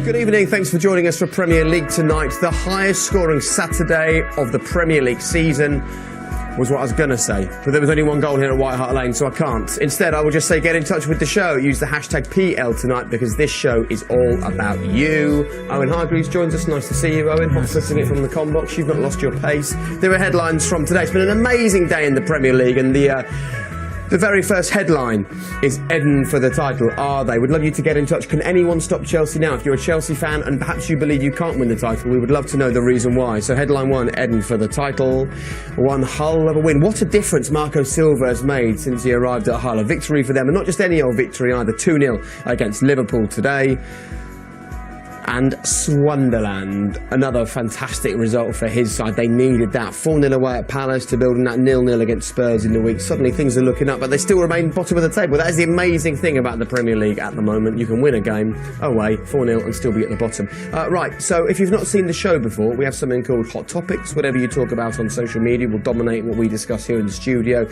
Good evening, thanks for joining us for Premier League tonight. The highest scoring Saturday of the Premier League season was what I was going to say, but there was only one goal here at White Hart Lane, so I can't. Instead, I will just say get in touch with the show. Use the hashtag PL tonight because this show is all about you. Owen Hargreaves joins us. Nice to see you, Owen. Hot-footing it from the com box. You've not lost your pace. There are headlines from today. It's been an amazing day in the Premier League, and the very first headline is Eden for the title. Are they? We'd love you to get in touch. Can anyone stop Chelsea now? If you're a Chelsea fan and perhaps you believe you can't win the title, we would love to know the reason why. So headline 1, Eden for the title. One Hull of a win. What a difference Marco Silva has made since he arrived at Hull. A victory for them, and not just any old victory either. 2-0 against Liverpool today. And Sunderland, another fantastic result for his side. They needed that. 4-0 away at Palace to build on that 0-0 against Spurs in the week. Suddenly things are looking up, but they still remain bottom of the table. That is the amazing thing about the Premier League at the moment. You can win a game away, 4-0, and still be at the bottom. Right, so if you've not seen the show before, we have something called Hot Topics. Whatever you talk about on social media will dominate what we discuss here in the studio.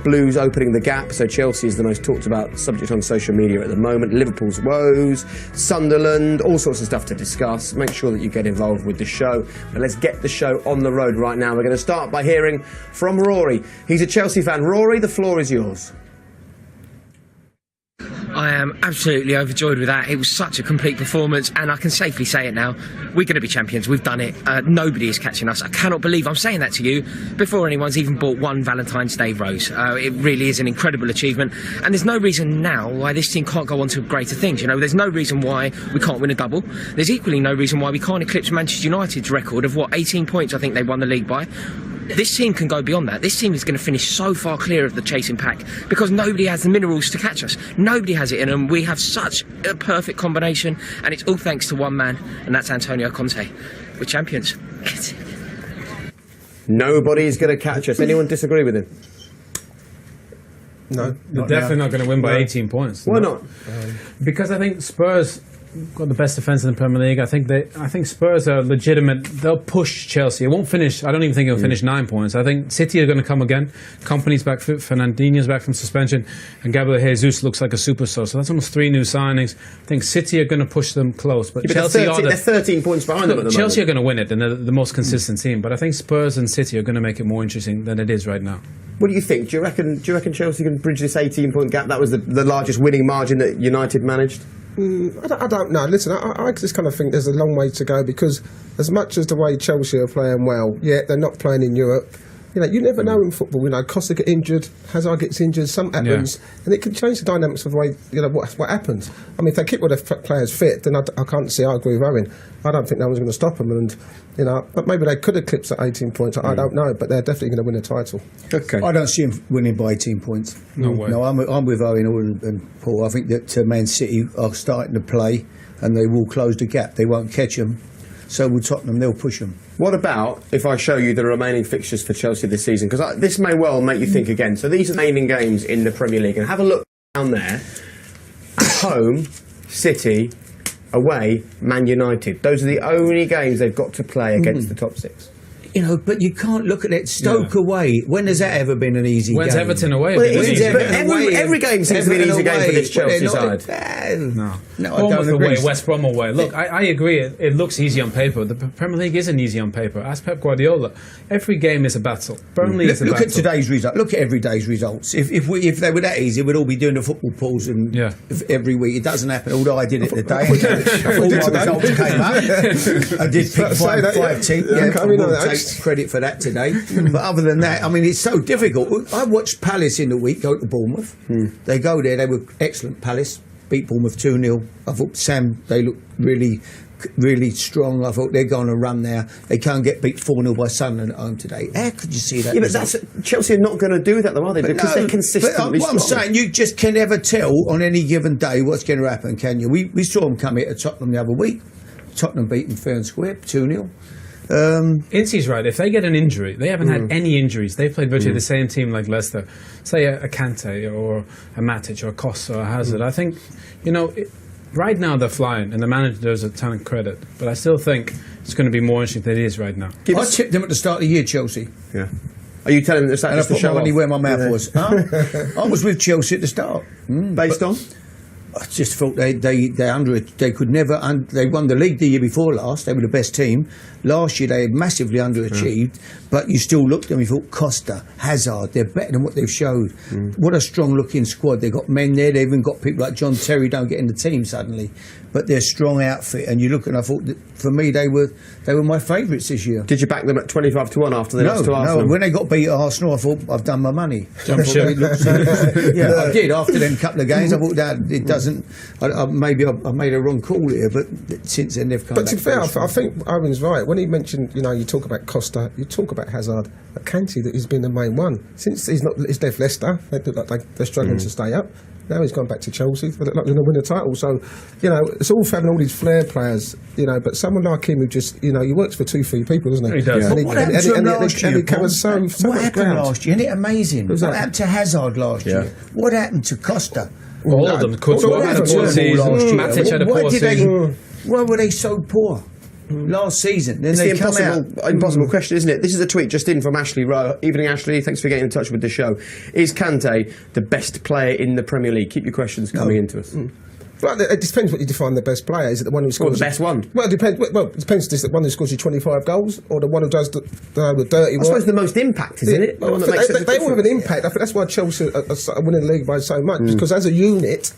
Blues opening the gap, so Chelsea is the most talked about subject on social media at the moment. Liverpool's woes, Sunderland, all sorts of stuff to discuss. Make sure that you get involved with the show. But let's get the show on the road right now. We're going to start by hearing from Rory. He's a Chelsea fan. Rory, the floor is yours. I am absolutely overjoyed with that. It was such a complete performance, and I can safely say it now. We're going to be champions. We've done it. Nobody is catching us. I cannot believe I'm saying that to you before anyone's even bought one Valentine's Day rose. It really is an incredible achievement, and there's no reason now why this team can't go on to greater things. You know, there's no reason why we can't win a double. There's equally no reason why we can't eclipse Manchester United's record of, 18 points I think they won the league by. This team can go beyond that. This team is going to finish so far clear of the chasing pack because nobody has the minerals to catch us. Nobody has it in them. We have such a perfect combination, and it's all thanks to one man, and that's Antonio Conte. We're champions. Nobody's going to catch us. Anyone disagree with him? No. They're definitely not going to win by 18 points. Why not? Because I think Spurs got the best defence in the Premier League. I think Spurs are legitimate. They'll push Chelsea. It won't finish. I don't even think it'll finish 9 points. I think City are going to come again. Company's back. Fernandinho's back from suspension, and Gabriel Jesus looks like a superstar. So that's almost 3 new signings. I think City are going to push them close, but Chelsea they're 13 points behind them at the moment. Chelsea are going to win it, and they're the most consistent team. But I think Spurs and City are going to make it more interesting than it is right now. What do you think? Do you reckon Chelsea can bridge this 18-point gap? That was the largest winning margin that United managed. I don't know. Listen, I just kind of think there's a long way to go because as much as the way Chelsea are playing well, they're not playing in Europe. You know, you never know in football. You know, Costa gets injured, Hazard gets injured, something happens, and it can change the dynamics of the way, you know, what happens. I mean, if they keep all their players fit, then I can't see. I agree with Owen. I don't think no one's going to stop them, and you know, but maybe they could eclipse at 18 points. I don't know, but they're definitely going to win a title. Okay. I don't see him winning by 18 points. No way. No, I'm with Owen and Paul. I think that Man City are starting to play, and they will close the gap. They won't catch them. So will Tottenham, they'll push them. What about if I show you the remaining fixtures for Chelsea this season? Because this may well make you think again. So these are the remaining games in the Premier League. And have a look down there. At home, City. Away, Man United. Those are the only games they've got to play against the top 6. You know, but you can't look at it. Stoke away. When has that ever been an easy When's game? Everton away? Well, every game seems to be an easy game for this Chelsea side. No, I Bournemouth don't agree. away, West Brom away. Look, I agree. It looks easy on paper. The Premier League isn't easy on paper. Ask Pep Guardiola. Every game is a battle. Burnley is a battle. Look at today's result. Look at every day's results. If they were that easy, we'd all be doing the football pools and every week. It doesn't happen. Although I did it today. All my results came up. I did pick 5 teams. I will take credit for that today. But other than that, I mean, it's so difficult. I watched Palace in the week go to Bournemouth. They go there. They were excellent. Palace beat Bournemouth 2-0. I thought they looked really strong. I thought they're going to run there. They can't get beat 4-0 by Sunderland at home today. How could you see that? Yeah, but Chelsea are not going to do that, though, are they? Because they're consistently what I'm saying, you just can never tell on any given day what's going to happen, can you? We saw them come here to Tottenham the other week. Tottenham beaten fair and square 2-0. Incy's right. If they get an injury, they haven't had any injuries. They've played virtually the same team like Leicester. Say a Kante or a Matic or a Costa or a Hazard. I think, you know, right now they're flying and the manager deserves a ton of credit. But I still think it's going to be more interesting than it is right now. I tipped them at the start of the year, Chelsea. Yeah. Are you telling them that to show money off? where my mouth was? Huh? I was with Chelsea at the start. Based on? I just thought they could never. They won the league the year before last. They were the best team. Last year they had massively underachieved, but you still looked at them and thought Costa, Hazard, they're better than what they've showed. What a strong looking squad. They've got men there. They've even got people like John Terry don't get in the team suddenly, but they're a strong outfit. And you look and I thought that for me they were my favourites this year. Did you back them at 25-1 after they lost to Arsenal? No, when they got beat at Arsenal, I thought I've done my money. Jump ship. Yeah, I did. After them couple of games, I thought that it doesn't. Maybe I made a wrong call here, but since then they've come back. But to be fair, I think Owen's right. When he mentioned, you talk about Costa, you talk about Hazard, but Kante, that he's been the main one since he's left Leicester. They look like they're struggling to stay up. Now he's gone back to Chelsea. They look like they're going to win the title. So, it's all having all these flair players, but someone like him who just, he works for 2-3 people, doesn't he? He does. What happened to him last year? He covers so What much happened ground. last year? Isn't it amazing? Who's What that? happened to Hazard last year? What happened to Costa? All of them. Courtois What had a happened to poor them season. all last year? Matic had a Why poor did season. Why were they so poor last season? Then It's they the come out. impossible question, isn't it? This is a tweet just in from Ashley Rowe. Evening, Ashley. Thanks for getting in touch with the show. Is Kante the best player in the Premier League? Keep your questions coming into us. Well, it depends what you define the best player. Is it the one who scores the best one? Well, it depends. Well, it depends. Is it the one who scores you 25 goals, or the one who does the dirty work? I suppose the most impact, isn't it? The Well, one I that think makes such a they all have an difference. impact. I think that's why Chelsea are winning the league by so much, because as a unit,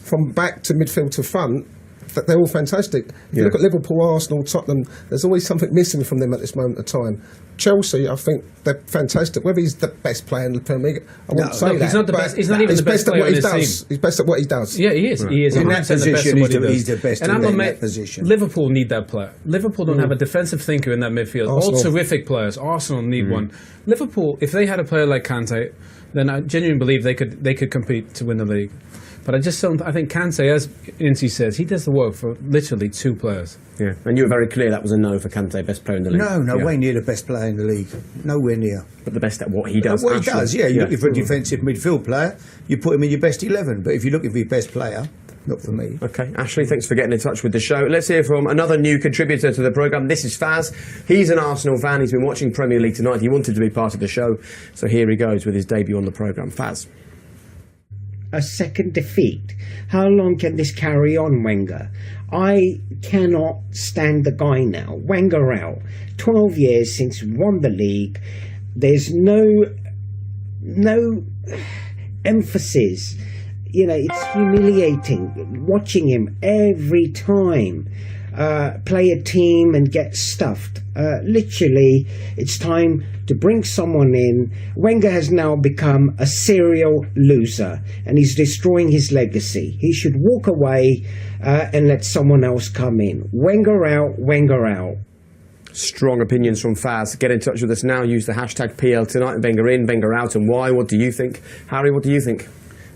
from back to midfield to front, that they're all fantastic. If you look at Liverpool, Arsenal, Tottenham, there's always something missing from them at this moment of time. Chelsea, I think they're fantastic. Whether he's the best player in the Premier League, I wouldn't say look, that. he's not the but best- he's not even the best at player what on he his does. team. He's best at what he does. Yeah, he is. He is. In that 100% the best position, at what he does. he's the best And in I'm that a mate, position. Liverpool need that player. Liverpool don't have a defensive thinker in that midfield. Arsenal. All terrific players. Arsenal need one. Liverpool, if they had a player like Kante, then I genuinely believe they could compete to win the league. But I just don't. I think Kante, as Incy says, he does the work for literally 2 players. Yeah, and you were very clear that was a no for Kante, best player in the league. No, Yeah. way near the best player in the league. Nowhere near. But the best at what he does. What he actually. does, yeah. You're looking for a defensive midfield player, you put him in your best 11. But if you're looking for your best player, not for me. Okay, Ashley, thanks for getting in touch with the show. Let's hear from another new contributor to the programme. This is Faz. He's an Arsenal fan. He's been watching Premier League tonight. He wanted to be part of the show. So here he goes with his debut on the programme. Faz. A second defeat. How long can this carry on, Wenger? I cannot stand the guy now. Wenger out. 12 years since we won the league. There's no emphasis. It's humiliating watching him every time play a team and get stuffed. Literally, it's time to bring someone in. Wenger has now become a serial loser, and he's destroying his legacy. He should walk away and let someone else come in. Wenger out, Wenger out. Strong opinions from Faz. Get in touch with us now. Use the hashtag PL tonight. Wenger in, Wenger out, and why? What do you think? Harry, what do you think?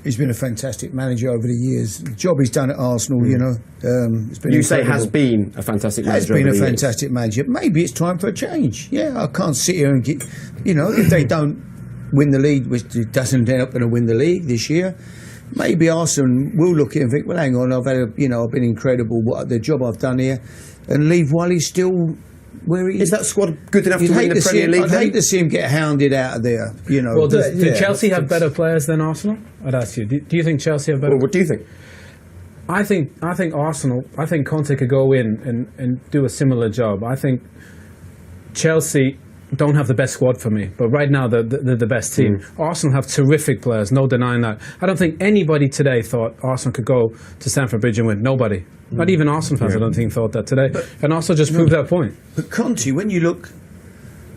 He's been a fantastic manager over the years. The job he's done at Arsenal, it's been You say incredible. has been a fantastic manager. Has been over a the years. fantastic manager. Maybe it's time for a change. Yeah, I can't sit here and get, if they don't win the league, which it doesn't end up going to win the league this year, maybe Arsenal will look at it and think, well, hang on, I've been incredible. What the job I've done here, and leave while he's still where he Is that squad good enough You'd to win hate the to see Premier him- League? I'd then? hate to see him get hounded out of there. Well, do Yeah. Chelsea have better players than Arsenal? I'd ask you. Do you think Chelsea have better? Well, what do you think? I think Arsenal. I think Conte could go in and do a similar job. I think Chelsea don't have the best squad for me, but right now they're the best team. Arsenal have terrific players, no denying that. I don't think anybody today thought Arsenal could go to Stamford Bridge and win. Nobody. Not even Arsenal fans, I don't think, thought that today. And Arsenal just proved that point. But Conte, when you look,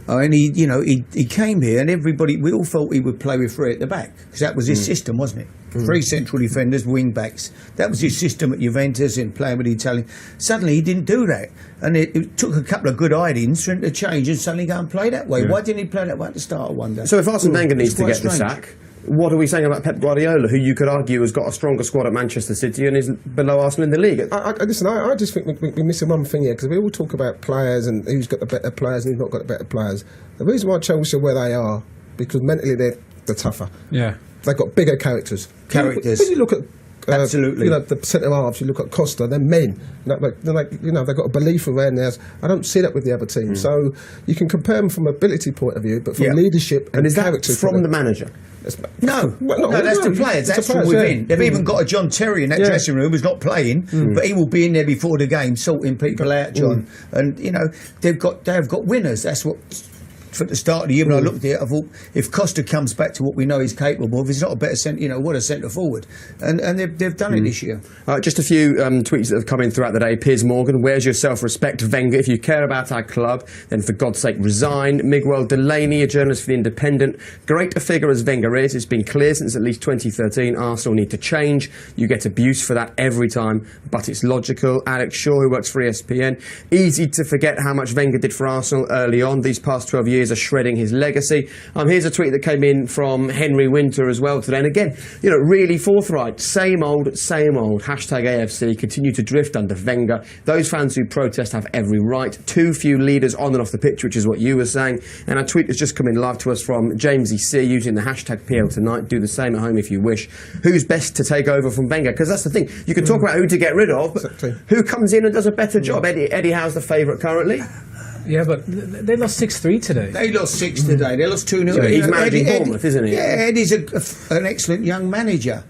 and he came here, and we all thought he would play with 3 at the back because that was his system, wasn't it? 3 central defenders, wing backs. That was his system at Juventus in playing with the Italian. Suddenly he didn't do that, and it took a couple of good idings for him to change and suddenly go and play that way. Why didn't he play that way at the start? I wonder. So if Arsene Wenger needs to quite get the strange. sack, what are we saying about Pep Guardiola, who you could argue has got a stronger squad at Manchester City and is below Arsenal in the league? Listen, I just think we're missing one thing here, because we all talk about players and who's got the better players and who's not got the better players. The reason why Chelsea are where they are, because mentally they're tougher. Yeah. They've got bigger characters. Characters. When you look at Absolutely. the centre halves, you look at Costa, they're men. They've got a belief around theirs. I don't see that with the other team. So you can compare them from ability point of view, but from leadership and And is that character from point the of view- manager? No, that's the players. That's from within. They've even got a John Terry in that dressing room who's not playing, but he will be in there before the game, sorting people out, John. And they have got winners. That's what. For the start of the year, when I looked at it, I thought if Costa comes back to what we know he's capable of, he's not a better centre. What a centre forward, and they've done it this year. Just a few tweets that have come in throughout the day. Piers Morgan, where's your self-respect, Wenger? If you care about our club, then for God's sake resign. Miguel Delaney, a journalist for The Independent, great a figure as Wenger is, it's been clear since at least 2013 Arsenal need to change. You get abuse for that every time, but it's logical. Alex Shaw, who works for ESPN, easy to forget how much Wenger did for Arsenal early on. These past 12 years are shredding his legacy. Here's a tweet that came in from Henry Winter as well today, and again, really forthright. Same old. Hashtag AFC continue to drift under Wenger. Those fans who protest have every right. Too few leaders on and off the pitch, which is what you were saying. And a tweet has just come in live to us from Jamesy C using the hashtag PL Tonight. Do the same at home if you wish. Who's best to take over from Wenger? Because that's the thing. You can talk about who to get rid of, but who comes in and does a better job? Eddie Howe's the favourite currently. Yeah, but they lost 6-3 today. They lost 6 today. They lost 2-0. So he's managing Bournemouth, isn't he? Yeah, Eddie's an excellent young manager.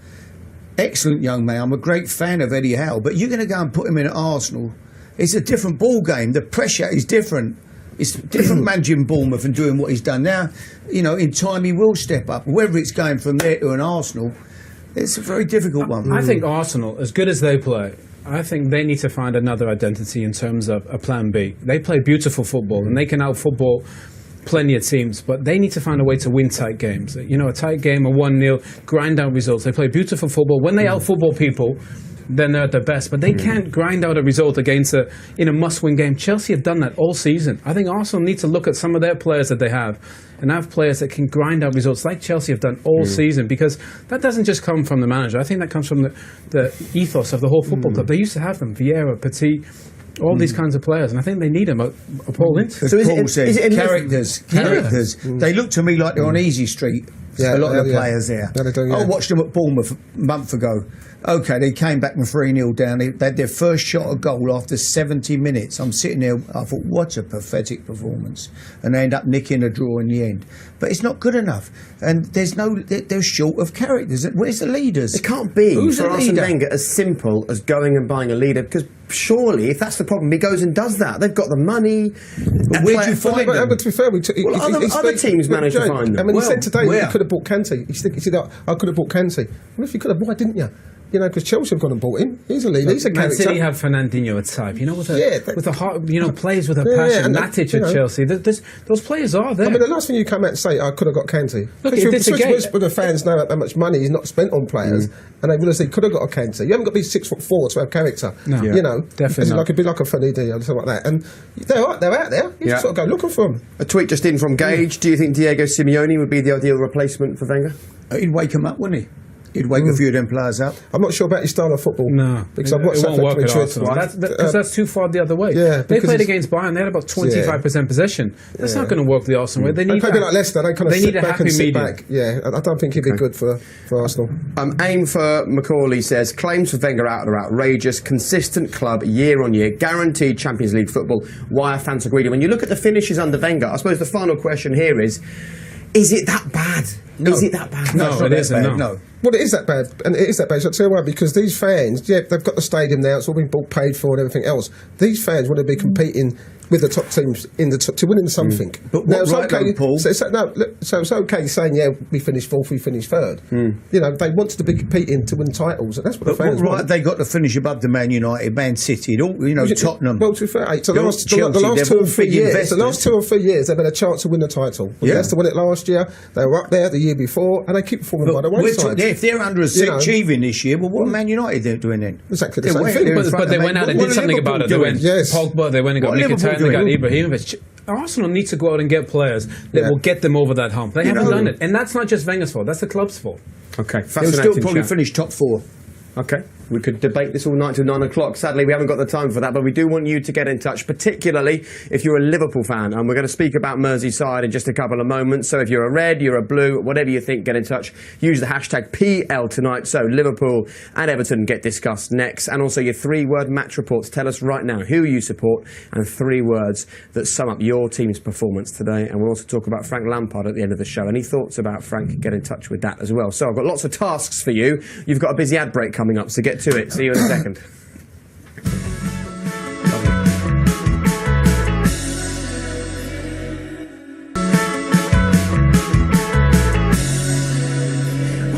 Excellent young man. I'm a great fan of Eddie Howe, but you're going to go and put him in at Arsenal. It's a different ball game. The pressure is different. It's different managing Bournemouth and doing what he's done now. In time he will step up. Whether it's going from there to an Arsenal, it's a very difficult one. I think Arsenal, as good as they play, I think they need to find another identity in terms of a plan B. They play beautiful football and they can out-football plenty of teams, but they need to find a way to win tight games. A tight game, a 1-0, grind out results. They play beautiful football. When they out-football people, then they're at their best. But they can't grind out a result against in a must-win game. Chelsea have done that all season. I think Arsenal need to look at some of their players that they have and have players that can grind out results like Chelsea have done all season, because that doesn't just come from the manager. I think that comes from the ethos of the whole football club. They used to have them, Vieira, Petit, all these kinds of players, and I think they need them at Paul Ince. So Paul says, characters. They look to me like they're on Easy Street. A lot of the players there. I watched them at Bournemouth a month ago. Okay, they came back from 3-0 down. They had their first shot at goal after 70 minutes. I'm sitting there, I thought, what a pathetic performance. And they end up nicking a draw in the end. But it's not good enough. And they're short of characters. Where's the leaders? It can't be for Arsene Wenger as simple as going and buying a leader, because surely, if that's the problem, he goes and does that. They've got the money. But where do you find them? But to be fair, other teams manage to find them. I mean, he said today you could have bought Kante. He said, I could have bought Kante. Well, if you could have, why didn't you? Because Chelsea have gone and bought him. He's a leader. He's a character. Man City have Fernandinho at type. With a heart. Plays with a passion. Matic at Chelsea. Those players are there. I mean, the last thing you come out and say, I could have got Kante. Look, but the fans know how much money he's not spent on players, and they will say, could have got a Kante. You haven't got to be 6'4" to have character. No, definitely not. It'd be like a Fernandinho or something like that. And they're out there. You just sort of go looking for them. A tweet just in from Gage. Do you think Diego Simeone would be the ideal replacement for Wenger? He'd wake him up, wouldn't he? He'd wake a few of them players up. I'm not sure about his style of football. No, because I've watched that work at Arsenal. Because that's too far the other way. Yeah, they played against Bayern. They had about 25% possession. That's not going to work the Arsenal way. They need a bit like Leicester. They kind of sit back and sit back. Yeah, I don't think he'd be good for Arsenal. Aim for Macaulay says claims for Wenger are outrageous. Consistent club year on year, guaranteed Champions League football. Why are fans so greedy? When you look at the finishes under Wenger, I suppose the final question here is it that bad? No. Is it that bad? No, it isn't. No. Well, it is that bad, and it is that bad. So I'll tell you why, because these fans, they've got the stadium now, it's all been paid for and everything else. These fans want to be competing with the top teams to winning something. But now, it's okay, Paul? So it's okay saying, we finished fourth, we finished third. They wanted to be competing to win titles, and that's what the fans want. Right, they got to finish above the Man United, Man City, Tottenham. Well, to be fair, so the last 2 or 3 years, they've had a chance to win the title. Leicester won it last year. They were up there the year before, and they keep performing by the wayside. If they're underachieving this year, well, what are Man United doing then? Exactly the same thing. But they went out and did something about it. They went Pogba, they went and got Mkhitaryan, they got Ibrahimovic. Arsenal needs to go out and get players that will get them over that hump. They haven't done it. And that's not just Wenger's fault, that's the club's fault. Okay, they'll still probably finish top 4. Okay. We could debate this all night till 9 o'clock. Sadly, we haven't got the time for that, but we do want you to get in touch, particularly if you're a Liverpool fan. And we're going to speak about Merseyside in just a couple of moments. So if you're a red, you're a blue, whatever you think, get in touch. Use the hashtag PL tonight. So Liverpool and Everton get discussed next. And also your 3-word match reports. Tell us right now who you support and 3 words that sum up your team's performance today. And we'll also talk about Frank Lampard at the end of the show. Any thoughts about Frank? Get in touch with that as well. So I've got lots of tasks for you. You've got a busy ad break coming up, so get to it. See you in a second.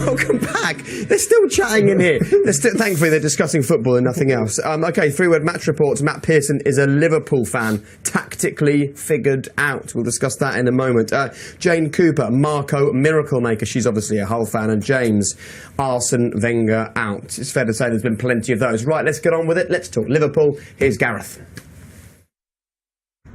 Welcome back. They're still chatting in here. Thankfully, they're discussing football and nothing else. Okay, 3-word match reports. Matt Pearson is a Liverpool fan, tactically figured out. We'll discuss that in a moment. Jane Cooper, Marco Miracle Maker. She's obviously a Hull fan. And James, Arsene Wenger out. It's fair to say there's been plenty of those. Right, let's get on with it. Let's talk Liverpool. Here's Gareth.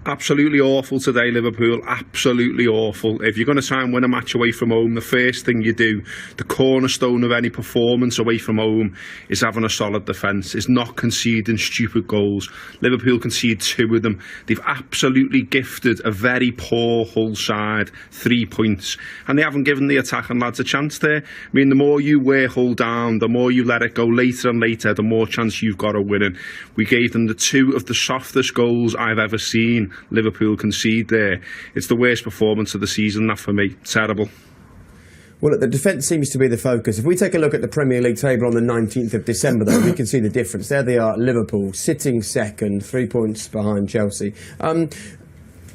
Absolutely awful today, Liverpool. Absolutely awful. If you're going to try and win a match away from home, the first thing you do, the cornerstone of any performance away from home, is having a solid defence, is not conceding stupid goals. Liverpool conceded 2 of them. They've absolutely gifted a very poor Hull side 3 points, and they haven't given the attacking lads a chance there. I mean, the more you wear Hull down, the more you let it go later and later, the more chance you've got of winning. We gave them the 2 of the softest goals I've ever seen Liverpool concede there. It's the worst performance of the season, that for me. Terrible. Well, the defence seems to be the focus. If we take a look at the Premier League table on the 19th of December, though, we can see the difference. There they are, Liverpool, sitting second, 3 points behind Chelsea.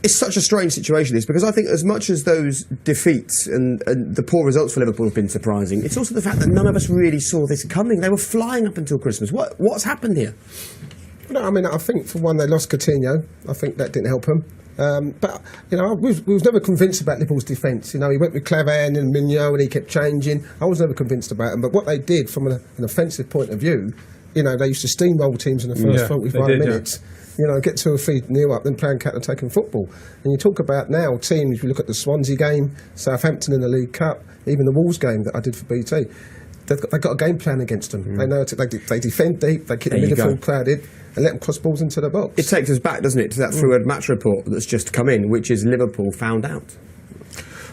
It's such a strange situation, this, because I think as much as those defeats and the poor results for Liverpool have been surprising, it's also the fact that none of us really saw this coming. They were flying up until Christmas. What's happened here? No, I mean, I think for one, they lost Coutinho. I think that didn't help them. But, you know, we was never convinced about Liverpool's defence. You know, he went with Clavan and Mignolet and he kept changing. I was never convinced about them. But what they did from an offensive point of view, you know, they used to steamroll teams in the first 45 minutes. Yeah. You know, get 2 or 3 nil up, then playing counter-attacking football. And you talk about now teams, you look at the Swansea game, Southampton in the League Cup, even the Wolves game that I did for BT. They've got a game plan against them. They know they defend deep, they keep the midfield crowded, and let them cross balls into the box. It takes us back, doesn't it, to that 3-word match report that's just come in, which is Liverpool found out.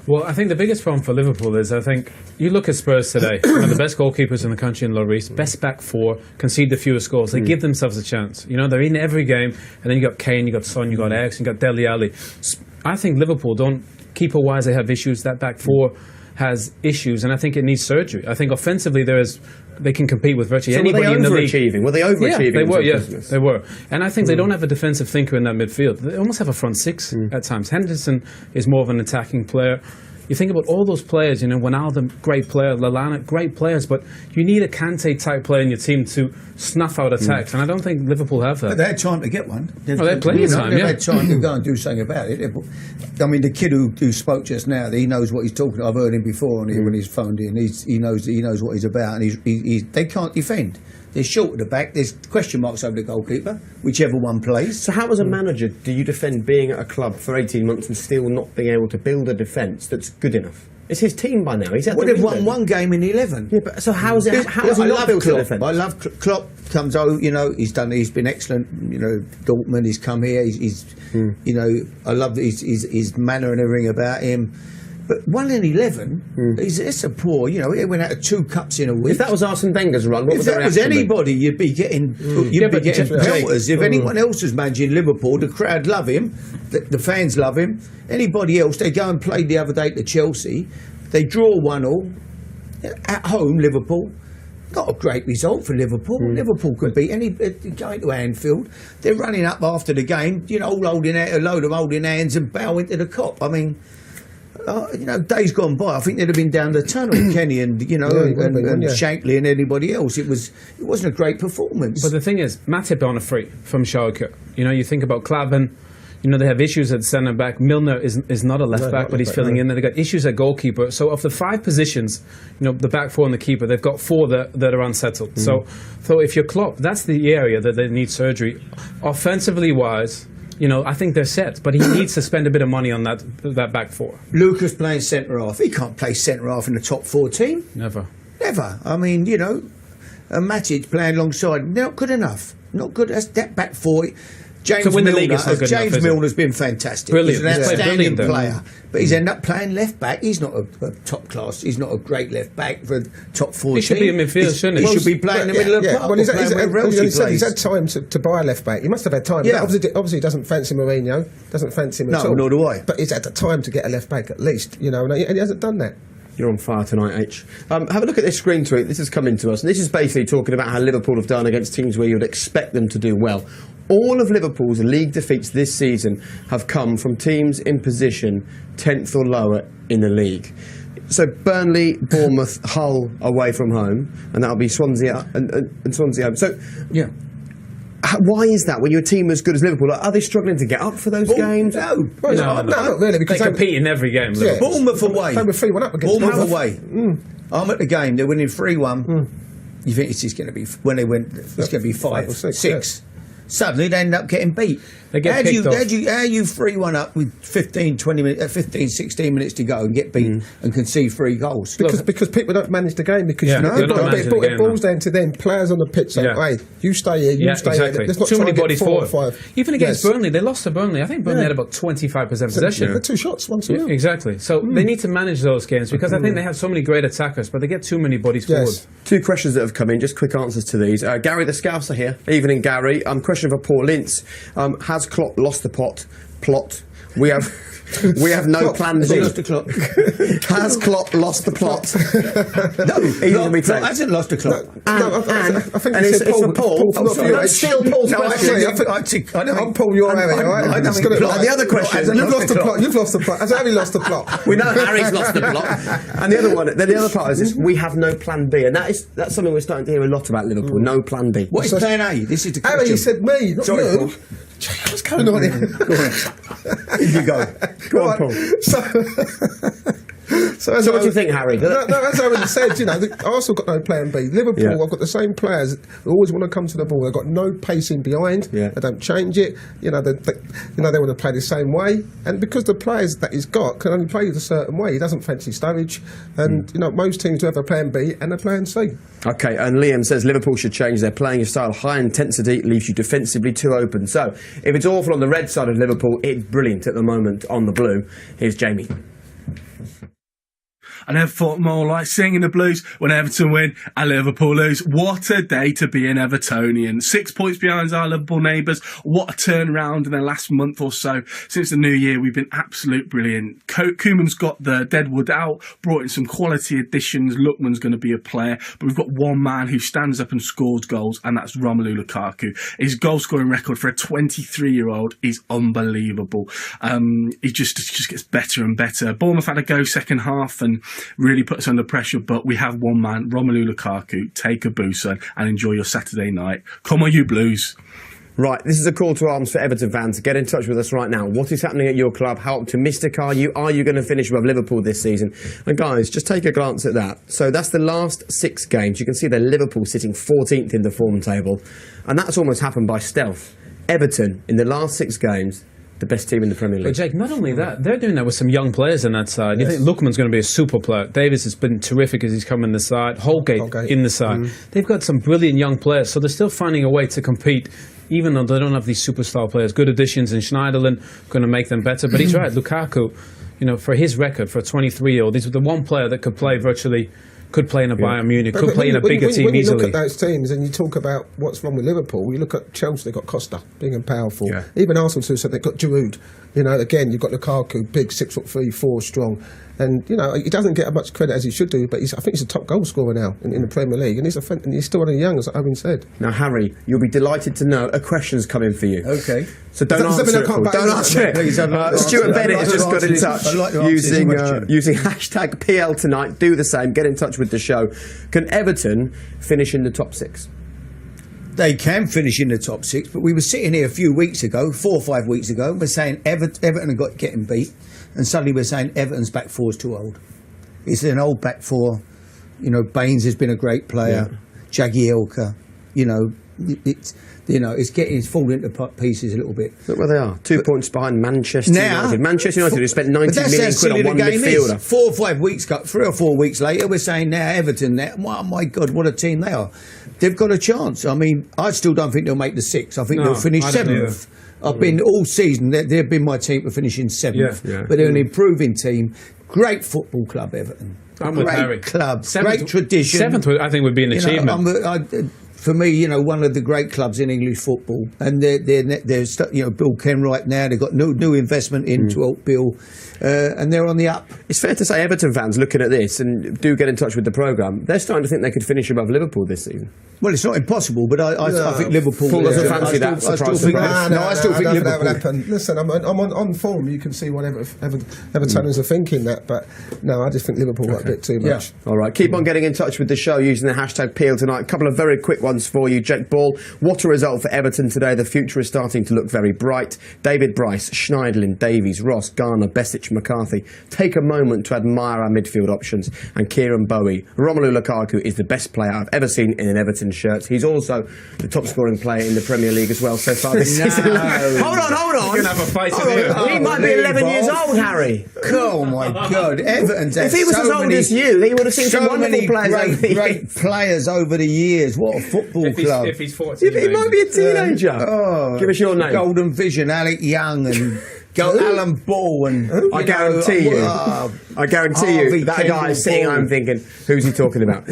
Well, I think the biggest problem for Liverpool is, I think, you look at Spurs today, one of the best goalkeepers in the country in Lloris, best back 4, concede the fewest goals. They give themselves a chance. You know, they're in every game, and then you got Kane, you got Son, you got Eriksen, you got Dele Alli. I think Liverpool don't, keeper-wise, they have issues. That back 4 has issues, and I think it needs surgery. I think offensively they can compete with virtually anybody in the league. Were they overachieving? Yeah, they were. Yes, they were. And I think they don't have a defensive thinker in that midfield. They almost have a front 6 at times. Henderson is more of an attacking player. You think about all those players, you know, Wijnaldum, great player, Lallana, great players, but you need a Kante-type player in your team to snuff out attacks, and I don't think Liverpool have that. But they had time to get one. They had plenty of time, They had time to go and do something about it. I mean, the kid who spoke just now, he knows what he's talking about. I've heard him before on here when he's phoned in. He knows what he's about, and they can't defend. They're short at the back. There's question marks over the goalkeeper, whichever one plays. So how, as a manager, do you defend being at a club for 18 months and still not being able to build a defence that's good enough? It's his team by now. He's at they've won 1 game in 11. Yeah, but so how is it? How has he not built a defence? I love Klopp. Comes out, you know, he's been excellent. You know, Dortmund. He's come here. You know, I love his manner and everything about him. But 1 in 11, it's a poor. You know, it went out of 2 cups in a week. If that was Arsene Wenger's run, what if would that was anybody, you'd be getting pelters. If anyone else was managing Liverpool, the crowd love him, the fans love him. Anybody else, they go and play the other day to Chelsea. They draw 1-1 at home. Liverpool. Not a great result for Liverpool. Liverpool could beat any going to Anfield. They're running up after the game, you know, all holding out, a load of holding hands and bow into the Kop. I mean, you know, days gone by, I think they'd have been down the tunnel, Kenny and you know, and Shankly and anybody else. It wasn't a great performance. But the thing is, Matip on a free from Schalke. You know, you think about Klavan. You know, they have issues at centre back. Milner is not a left back, but he's filling in. They've got issues at goalkeeper. So of the 5 positions, you know, the back 4 and the keeper, they've got 4 that are unsettled. So if you're Klopp, that's the area that they need surgery. Offensively wise, you know, I think they're set, but he needs to spend a bit of money on that back 4. Lucas playing centre half. He can't play centre half in the top 4 team. Never. I mean, you know. and Matic playing alongside. They're not good enough. Not good. That's that back four. James To win the Milner, league, it's not good James enough, is it? Milner's been fantastic. Brilliant. He's an He's played outstanding brilliant, though. player, but he's ended up playing left back. He's not a top class. He's not a great left back for a top 4 He should be in midfield, shouldn't he? He should be playing in the middle of the park. Well, he's He's had time to buy a left back. He must have had time. Yeah. Obviously, he doesn't fancy Mourinho. Doesn't fancy him at No, all. nor do I. But he's had the time to get a left back at least, and he hasn't done that. You're on fire tonight, H. Have a look at this screen tweet. This has come into us. And this is basically talking about how Liverpool have done against teams where you would expect them to do well. All of Liverpool's league defeats this season have come from teams in position 10th or lower in the league. So Burnley, Bournemouth, Hull away from home, and that'll be Swansea and Swansea home. So Yeah. why is that when you're a team as good as Liverpool? Are they struggling to get up for those games? No. Well, no, not really. They Because compete in every game. Yeah. Liverpool. Bournemouth away. They were 3-1 up against Bournemouth Bournemouth. away. I'm at the game. They're winning 3-1. You think it's just going to be when they win? It's going to be 5 or 6, six. Suddenly they end up getting beat. They get picked off. How you 3-1 up with 15, 20 minutes, 15, 16 minutes to go and get beat and concede 3 goals? Because people don't manage the game because Yeah, they're not managing the it game, boils down to them players on the pitch saying, Yeah. "Hey, you stay here, you Yeah, stay exactly. here." Let's not Too try many and get bodies 4 or forward. 5. Even against Yes. Burnley, they lost to Burnley. I think Burnley had about 25% possession. They're 2 shots, 1-0. Exactly. So they need to manage those games because I think they have so many great attackers, but they get too many bodies forward. Yes. 2 questions that have come in, just quick answers to these. Gary the Scouser here. Evening, Gary. Question for Paul Ince. Has Klopp lost the plot? We have no plan Has B. he lost the clock? Has Klopp lost the plot? No, Easy to be Klopp hasn't lost the clock. I think and you it's said Paul. for Paul. Not for you. That's still Paul's No, question. I know. I'm Paul, your area, right? I Just know. gonna- Klopp And the other question- hasn't You've lost the clock. plot. You've lost the plot. Has Harry lost the plot? We know Harry's lost the plot. And the other one, then the other part is this: we have no plan B, and that's something we're starting to hear a lot about Liverpool. No plan B. What is plan A? This is the question. Harry, you said me, not Sorry, you. Paul. What's going on here? Go on. You go. Go on, Paul. So So what do you think, Harry? No, as I already said, Arsenal got no plan B. Liverpool, Yeah. I've got the same players who always want to come to the ball. They've got no pacing behind. Yeah. They don't change it. They want to play the same way. And because the players that he's got can only play a certain way, he doesn't fancy Sturridge. And most teams do have a plan B and a plan C. Okay, and Liam says Liverpool should change their playing style. High intensity leaves you defensively too open. So, if it's awful on the red side of Liverpool, it's brilliant at the moment on the blue. Here's Jamie. I never thought more like singing the blues when Everton win and Liverpool lose. What a day to be an Evertonian. 6 points behind our Liverpool neighbours. What a turnaround in the last month or so. Since the new year, we've been absolute brilliant. Koeman's got the deadwood out, brought in some quality additions. Lookman's going to be a player, but we've got one man who stands up and scores goals, and that's Romelu Lukaku. His goal scoring record for a 23-year-old is unbelievable. He just gets better and better. Bournemouth had a go second half and really put us under pressure, but we have one man, Romelu Lukaku. Take a boost, son, and enjoy your Saturday night. Come on, you Blues. Right, this is a call to arms for Everton fans. Get in touch with us right now. What is happening at your club? How optimistic are you? Are you going to finish above Liverpool this season? And guys, just take a glance at that. So that's the last 6 games. You can see that Liverpool sitting 14th in the form table. And that's almost happened by stealth. Everton, in the last 6 games, the best team in the Premier But League. Jake, not only that, they're doing that with some young players on that side. You think Lookman's going to be a super player. Davis has been terrific as he's come in the side. Holgate in the side. They've got some brilliant young players, so they're still finding a way to compete, even though they don't have these superstar players. Good additions in Schneiderlin, going to make them better. But he's right, Lukaku, for his record, for a 23-year-old, he's the one player that could play in a Bayern Munich, could play in a bigger team when you easily. look at those teams and you talk about what's wrong with Liverpool, you look at Chelsea, they've got Costa, big and powerful. Yeah. Even Arsenal too, so they've got Giroud. Again, you've got Lukaku, big, 6'3", 4 strong. And, he doesn't get as much credit as he should do, but I think he's a top goal scorer now in the Premier League. And he's still only young, as Owen said. Now, Harry, you'll be delighted to know a question's coming for you. Okay. So don't Does that answer mean I it. can't Paul. back Don't you up? answer it. Please, I'd like to Stuart answer- Bennett I'd has like just to got in answer touch this- I'd like to answer this question. using hashtag PL tonight. Do the same. Get in touch with the show. Can Everton finish in the top 6? They can finish in the top 6, but we were sitting here a few weeks ago, 4 or 5 weeks ago, and we're saying Everton got getting beat, and suddenly we're saying Everton's back 4 is too old. It's an old back 4. Baines has been a great player. Jagielka, it's falling into pieces a little bit. Look where they are. 2 points behind Manchester United. Manchester United who spent 90 But million quid on one midfielder. 4 or 5 weeks, 3 or 4 weeks later, we're saying now Everton. Oh my God, what a team they are! They've got a chance. I mean, I still don't think they'll make the 6th. I think they'll finish 7th. I've been all season. They've been my team for finishing 7th. Yeah. But they're an improving team. Great football club, Everton. I'm with Harry. Great club. 7th, great tradition. 7th, I think, would be an achievement. For me, one of the great clubs in English football, and they're Bill Kenwright now. They've got new investment into Bill, and they're on the up. It's fair to say Everton fans looking at this and do get in touch with the programme. They're starting to think they could finish above Liverpool this season. Well, it's not impossible, but I think Liverpool. Paul doesn't fancy that. I still think Liverpool. That would happen. Listen, I'm on form. You can see what Evertonians are thinking that, but no, I just think Liverpool got a bit too much. Yeah. All right, keep on getting in touch with the show using the hashtag Peel tonight. A couple of very quick ones for you. Jake Ball, what a result for Everton today. The future is starting to look very bright. David Bryce, Schneiderlin, Davies, Ross, Garner, Besic, McCarthy. Take a moment to admire our midfield options. And Kieran Bowie. Romelu Lukaku is the best player I've ever seen in an Everton shirt. He's also the top scoring player in the Premier League as well so far this season. Hold on. You're going to have a fight He might be 11 years old, Harry. Oh my God, Everton's if he was as old as you, he would have seen some wonderful players. Great players over the years. What a football club! If he's 14, he might be a teenager. Give us your name. Golden Vision, Alec Young, and Alan Ball, and I guarantee you, that guy is sitting. I'm thinking, who's he talking about?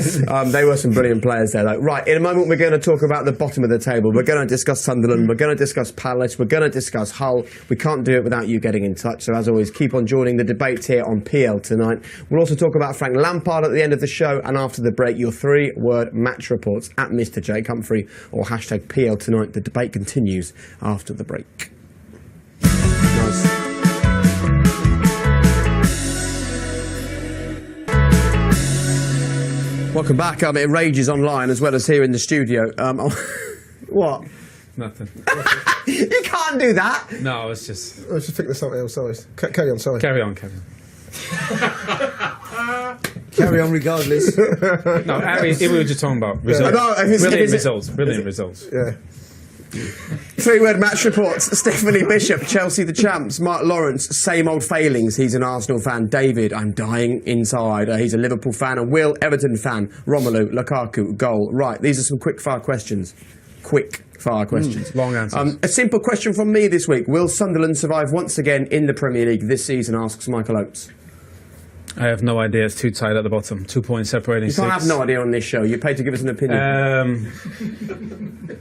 They were some brilliant players there. Right, in a moment we're going to talk about the bottom of the table. We're going to discuss Sunderland. We're going to discuss Palace. We're going to discuss Hull. We can't do it without you getting in touch. So as always, keep on joining the debate here on PL tonight. We'll also talk about Frank Lampard at the end of the show, and after the break, your 3-word match reports at Mr. Jake Humphrey or hashtag PL tonight. The debate continues after the break. Nice. Welcome back. It rages online as well as here in the studio. What? Nothing. You can't do that. No, it's just. I was just thinking of something else. Sorry. Carry on. Sorry. Carry on. Carry on regardless. No, Harry, we were just talking about results. Brilliant results. Yeah. 3-word match reports. Stephanie Bishop, Chelsea the champs. Mark Lawrence, same old failings. He's an Arsenal fan. David, I'm dying inside. He's a Liverpool fan. And Will, Everton fan. Romelu, Lukaku, goal. Right, these are some quick-fire questions. Long answers. A simple question from me this week. Will Sunderland survive once again in the Premier League this season, asks Michael Oates. I have no idea. It's too tight at the bottom. 2 points separating. You can't have no idea on this show. You're paid to give us an opinion.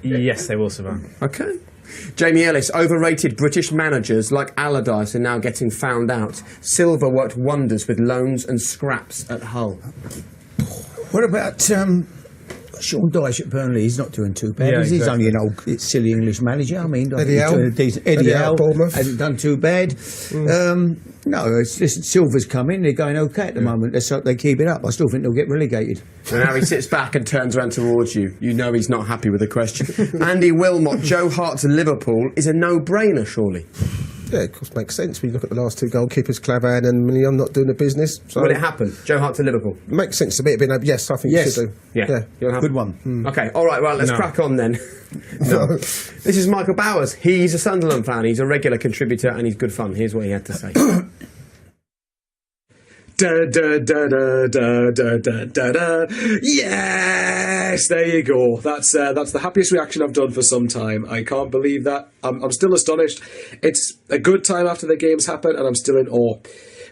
Yes, they will survive. Okay. Jamie Ellis, overrated British managers like Allardyce are now getting found out. Silva worked wonders with loans and scraps at Hull. What about Sean Dyche at Burnley? He's not doing too bad. He's only an old silly English manager. I mean, Eddie Howe, Bournemouth hasn't done too bad. No, listen, Silva's coming. They're going okay at the moment. Let's hope they keep it up. I still think they'll get relegated. And Harry sits back and turns around towards you. You know he's not happy with the question. Andy Wilmot, Joe Hart to Liverpool is a no-brainer, surely. Yeah, of course, makes sense when you look at the last 2 goalkeepers, Clavan and Mignon not doing the business. So will it happen? Joe Hart to Liverpool? Makes sense to me. Yes, I think you should do. Yeah. Good one. Okay, all right, let's crack on then. No. This is Michael Bowers. He's a Sunderland fan. He's a regular contributor and he's good fun. Here's what he had to say. Yes, there you go. That's the happiest reaction I've done for some time. I can't believe that. I'm still astonished. It's a good time after the games happen, and I'm still in awe.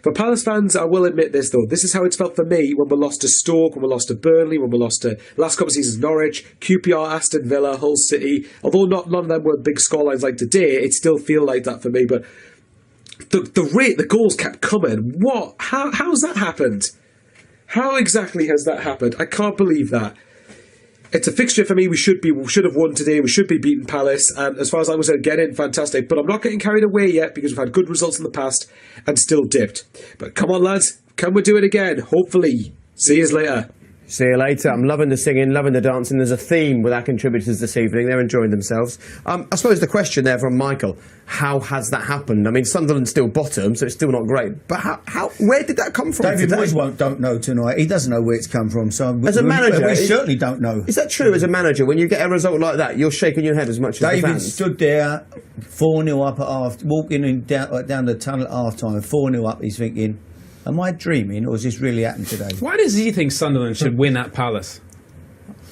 For Palace fans, I will admit this though. This is how it's felt for me when we lost to Stoke, when we lost to Burnley, when we lost to last couple of seasons Norwich, QPR, Aston Villa, Hull City. Although none of them were big scorelines like today, it still feel like that for me. But the goals kept coming. What? How's that happened? How exactly has that happened? I can't believe that. It's a fixture for me. We should have won today. We should be beating Palace. And as far as I was getting, fantastic. But I'm not getting carried away yet because we've had good results in the past and still dipped. But come on, lads. Can we do it again? Hopefully. See you later. See you later. I'm loving the singing, loving the dancing. There's a theme with our contributors this evening. They're enjoying themselves. I suppose the question there from Michael, how has that happened? I mean, Sunderland's still bottom, so it's still not great. But where did that come from David today? Moyes don't know tonight. He doesn't know where it's come from. So as a manager, we certainly don't know. Is that true? As a manager, when you get a result like that, you're shaking your head as much as the David fans? stood there, 4-0 up at half, walking in down the tunnel at half time, 4-0 up. He's thinking, am I dreaming, or has this really happened today? Why does he think Sunderland should win at Palace?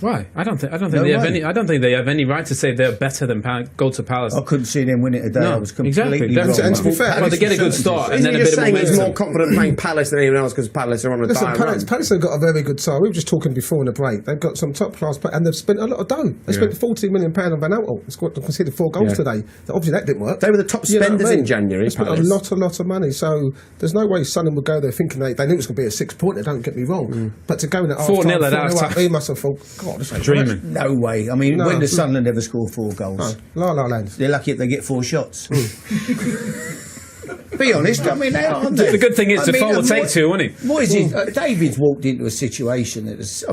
Why? I don't think they have any. I don't think they have any right to say they're better than go to Palace. I couldn't see them win it today. I was completely wrong. And to be fair, well, they get a good start and Isn't then he a just bit of saying he's momentum. more confident playing Palace than anyone else because Palace are on a dire run? Palace have got a very good side. We were just talking before in the break. They've got some top class players and they've spent a lot of dough. They spent £14 million on Van Aanholt. They conceded 4 goals today. Obviously, that didn't work. They were the top You know spenders what I mean? in January. They spent Palace. a lot of money. So there's no way Sunderland would go there thinking they knew it was going to be a 6-pointer. Don't get me wrong. But to go in at 4-0 at half time. he must have thought, God, this ain't Dreaming. right. No way. I mean, No. when does Sunderland ever score 4 goals? La La Land. They're lucky if they get 4 shots. Be honest, I mean, they aren't they? The good thing is, I Defoe mean, will take 2, won't he? David's walked into a situation that is,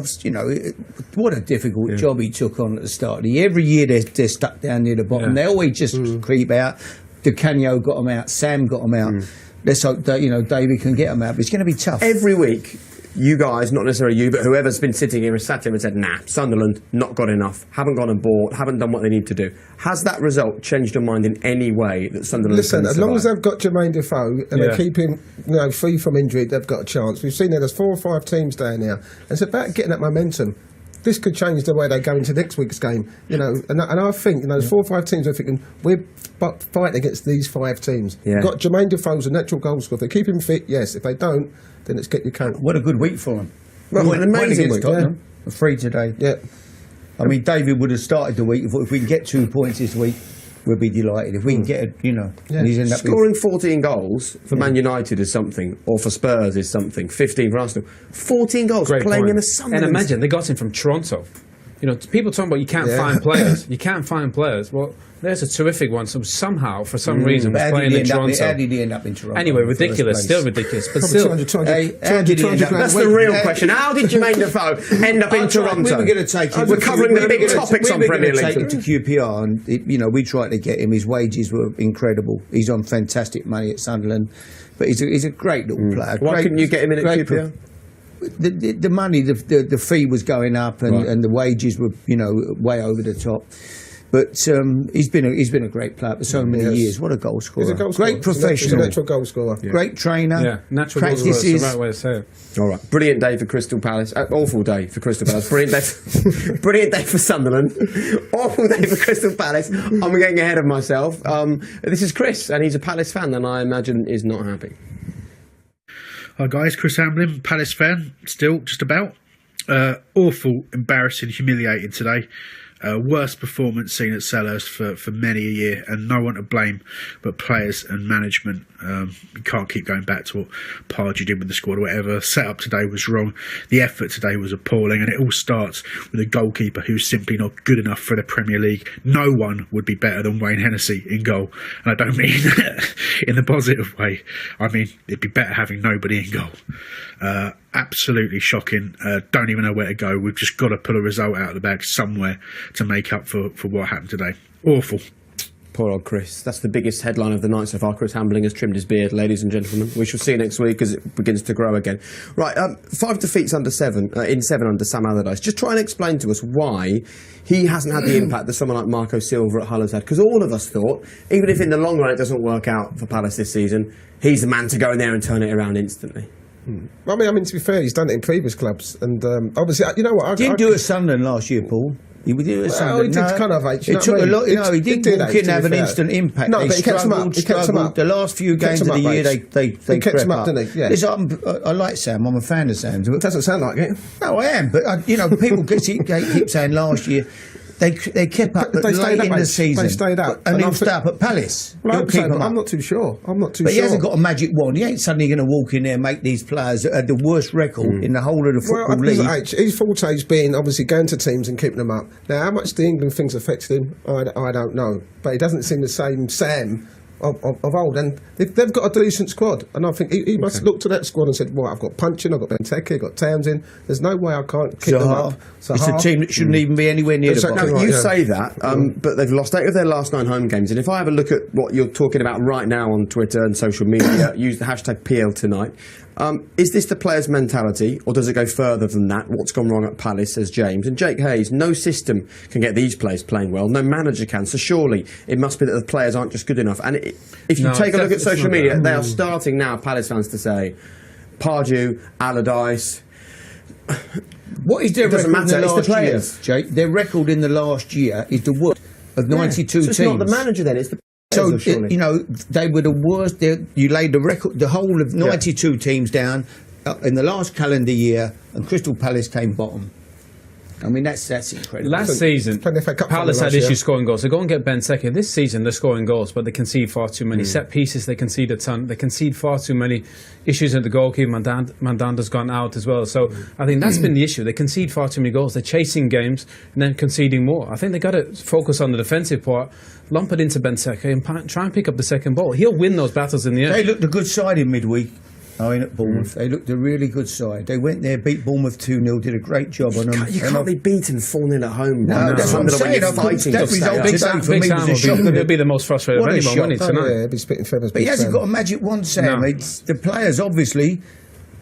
what a difficult job he took on at the start of the year. Every year they're stuck down near the bottom. Yeah. They always just creep out. Di Canio got them out. Sam got them out. Let's hope that, David can get them out. But it's going to be tough. Every week, you guys, not necessarily you, but whoever's been sitting here has sat here and said, nah, Sunderland, not got enough, haven't gone and bought, haven't done what they need to do. Has that result changed your mind in any way that Sunderland Listen, can as long as survive? they've got Jermaine Defoe and they keep him free from injury, they've got a chance. We've seen there's 4 or 5 teams down now. And it's about getting that momentum. This could change the way they go into next week's game, And I think, there's 4 or 5 teams are thinking, we're fighting against these 5 teams. Yeah. We've got Jermaine Defoe's a natural goal scorer. If they keep him fit, yes. If they don't, then it's get your coat. What a good week for them. Well, an amazing against week, Tottenham. Free today. Yeah. I mean, David would have started the week. If we can get 2 points this week, we'll be delighted. If we can get and he's ended up Scoring 14 goals for Man United is something, or for Spurs is something, 15 for Arsenal. 14 goals Great playing point. in a Sunderland. And imagine they got him from Toronto. People talking about you can't find players. You can't find players. Well, there's a terrific one. So somehow, for some reason, was playing in Toronto. How did he end up in Toronto? Anyway, in the first ridiculous. place? Still ridiculous. But Probably still, 200 how did he end up? That's the real question. How did Jermaine Defoe end up in Toronto? We were going to take him. We're covering the big topics on Premier We were going League. to take him to QPR, and we tried to get him. His wages were incredible. He's on fantastic money at Sunderland, but he's a great little player. Why couldn't you get him in at QPR? The money, the fee was going up, and the wages were way over the top. But he's been a great player for so many years. What a goal scorer! He's a goal scorer. Great professional, He's a natural goal scorer. great trainer. natural goal scorer is practices. the right way to say it. All right, brilliant day for Crystal Palace. Awful day for Crystal Palace. Brilliant day for Sunderland. Awful day for Crystal Palace. I'm getting ahead of myself. This is Chris, and he's a Palace fan, and I imagine is not happy. Hi guys, Chris Hamlin, Palace fan, still just about. Awful, embarrassing, humiliating today. Worst performance seen at Selhurst for many a year, and no one to blame but players and management. You can't keep going back to what Pardew did with the squad or whatever. Set-up today was wrong. The effort today was appalling, and it all starts with a goalkeeper who's simply not good enough for the Premier League. No one would be better than Wayne Hennessy in goal, and I don't mean in the positive way. I mean, it'd be better having nobody in goal. Absolutely shocking. Don't even know where to go. We've just got to pull a result out of the bag somewhere to make up for what happened today. Awful. Poor old Chris. That's the biggest headline of the night so far. Chris Hambling has trimmed his beard, ladies and gentlemen. We shall see next week as it begins to grow again. Right, 5 defeats under 7, in 7 under Sam Allardyce. Just try and explain to us why he hasn't had the impact that someone like Marco Silva at Hull has had. Because all of us thought, even if in the long run it doesn't work out for Palace this season, he's the man to go in there and turn it around instantly. I mean, to be fair, he's done it in previous clubs, and obviously, you know what? Didn't do it at Sunderland last year, Paul. He did it at Sunderland. He did kind of. It took a lot. He didn't walk in and have an instant impact. No, they but he kept him up. He kept him up. The last few games of the year, they kept him up, didn't he? Yeah. Listen, I like Sam. I'm a fan of Sam. It doesn't sound like it. No, I am. But people keep saying last year. They kept up They stayed late up, in mate. the season. They stayed up. And And he'll I stay up at Palace. Well, He'll keep them I'm up. not too sure. But he hasn't got a magic wand. He ain't suddenly going to walk in there and make these players that had the worst record in the whole of the football league. His forte's been obviously going to teams and keeping them up. Now, how much the England thing's affected him, I don't know. But he doesn't seem the same Sam of old, and they've got a decent squad. And I think he must look to that squad and said, "Well, I've got Puncheon, I've got Benteke, I've got Townsend. There's no way I can't kick them up." It's a team that shouldn't even be anywhere near the bottom. You say that, but they've lost 8 of their last 9 home games. And if I have a look at what you're talking about right now on Twitter and social media, use the hashtag PL tonight. Is this the players' mentality, or does it go further than that? What's gone wrong at Palace, says James. And Jake Hayes, no system can get these players playing well. No manager can. So surely it must be that the players aren't just good enough. And if you take a look at social media, they are starting now, Palace fans, to say, Pardew, Allardyce. What is their record in the last year, Jake? Their record in the last year is the worst of 92 teams. It's not the manager then, it's the So, they were the worst. You laid the whole of 92 teams down in the last calendar year, and Crystal Palace came bottom. I mean, that's incredible. Last season, Palace had issues scoring goals. They go and get Benteke. This season, they're scoring goals, but they concede far too many. Set pieces, they concede a ton. They concede far too many. Issues at the goalkeeper. Mandanda's gone out as well. So I think that's been the issue. They concede far too many goals. They're chasing games and then conceding more. I think they've got to focus on the defensive part, lump it into Benteke and try and pick up the second ball. He'll win those battles in the end. They looked a good side in midweek. At Bournemouth. They looked a really good side. They went there, beat Bournemouth 2-0, did a great job on them. You can't be beaten 4-0 at home. No, that's what I'm saying. That result today for me was a shock. He'll be the most frustrated of anyone, won't he, tonight? Yeah, he'll be spitting feathers. But he hasn't got a magic wand, Sam. No. The players, obviously,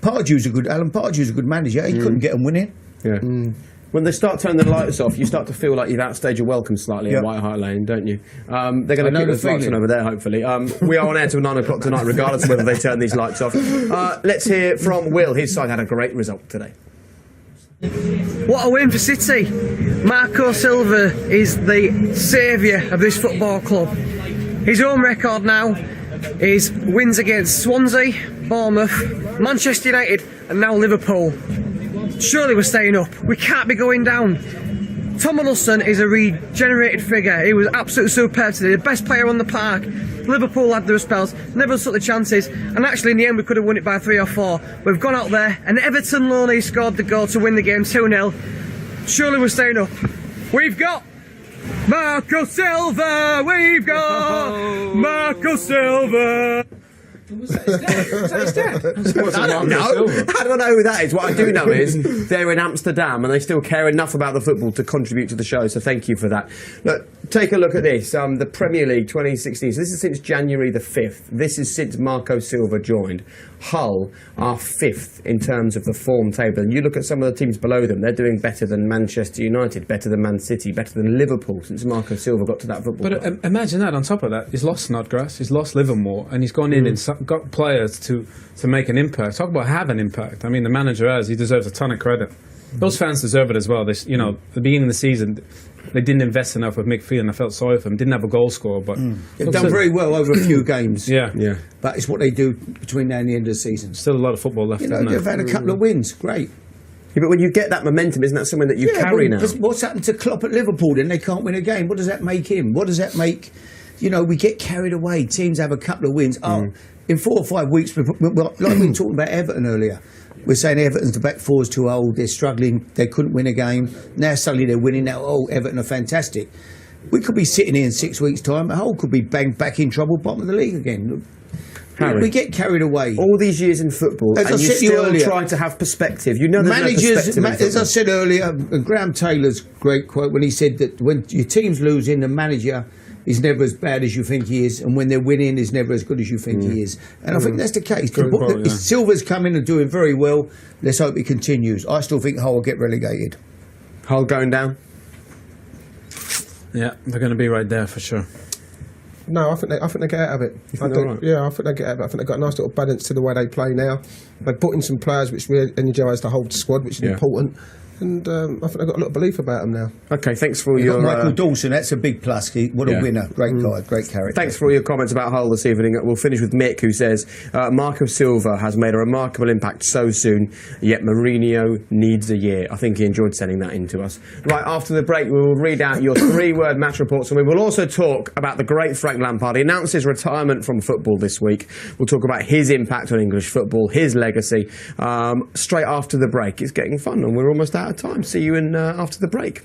Alan Pardew's a good manager. He couldn't get them winning. Yeah. When they start turning the lights off, you start to feel like you've outstayed your welcome slightly at White Hart Lane, don't you? They're going to keep the lights on over there, hopefully. We are on air till 9 o'clock tonight, regardless of whether they turn these lights off. Let's hear from Will. His side had a great result today. What a win for City. Marco Silva is the saviour of this football club. His own record now is wins against Swansea, Bournemouth, Manchester United and now Liverpool. Surely we're staying up. We can't be going down. Tom Huddleston is a regenerated figure. He was absolutely superb today. The best player on the park. Liverpool had their spells, never took the chances, and actually in the end we could have won it by 3 or 4. We've gone out there, and Everton Loney scored the goal to win the game 2-0. Surely we're staying up. We've got Marco Silva. We've got Marco Silva. Was that his dad? I don't know. I don't know who that is. What I do know is they're in Amsterdam and they still care enough about the football to contribute to the show, so thank you for that. Look, take a look at this. The Premier League 2016. So this is since January the 5th. This is since Marco Silva joined. Hull are 5th in terms of the form table. And you look at some of the teams below them, they're doing better than Manchester United, better than Man City, better than Liverpool since Marco Silva got to that football club. But imagine that, on top of that, he's lost Snodgrass, he's lost Livermore, and he's gone in and got players to make an impact. Talk about have an impact. I mean, the manager he deserves a ton of credit. Those fans deserve it as well. At the beginning of the season, they didn't invest enough with Mick Phelan. I felt sorry for him. Didn't have a goal scorer, but they've done very well over a few games. Yeah. But it's what they do between now and the end of the season. Still a lot of football left. They've had a couple of wins. Great. Yeah, but when you get that momentum, isn't that something that you carry now? What's happened to Klopp at Liverpool? Then they can't win a game. What does that make him? What does that make? We get carried away. Teams have a couple of wins. In 4 or 5 weeks, like we were talking about Everton earlier, we're saying Everton's the back four's too old, they're struggling, they couldn't win a game. Now suddenly they're winning. Now, Everton are fantastic. We could be sitting here in 6 weeks' time, Hull could be banged back in trouble, bottom of the league again. Harry, we get carried away. All these years in football, and you still try to have perspective. Managers, as I said earlier, Graham Taylor's great quote when he said that when your team's losing, the manager is never as bad as you think he is, and when they're winning, is never as good as you think he is. And I think that's the case. Silva's coming and doing very well. Let's hope he continues. I still think Hull will get relegated. Hull going down? Yeah, they're going to be right there for sure. No, I think they get out of it. Yeah, I think they get out of it. I think they've got a nice little balance to the way they play now. They've put in some players which really energise the whole squad, which is important. And I think I've got a lot of belief about him now. Okay, thanks for your... Michael Dawson, that's a big plus. What a winner. Great guy, great character. Thanks for all your comments about Hull this evening. We'll finish with Mick, who says, Marco Silva has made a remarkable impact so soon, yet Mourinho needs a year. I think he enjoyed sending that in to us. Right, after the break, we will read out your 3-word match reports, and we will also talk about the great Frank Lampard. He announced his retirement from football this week. We'll talk about his impact on English football, his legacy, straight after the break. It's getting fun, and we're almost out of time. See you in after the break.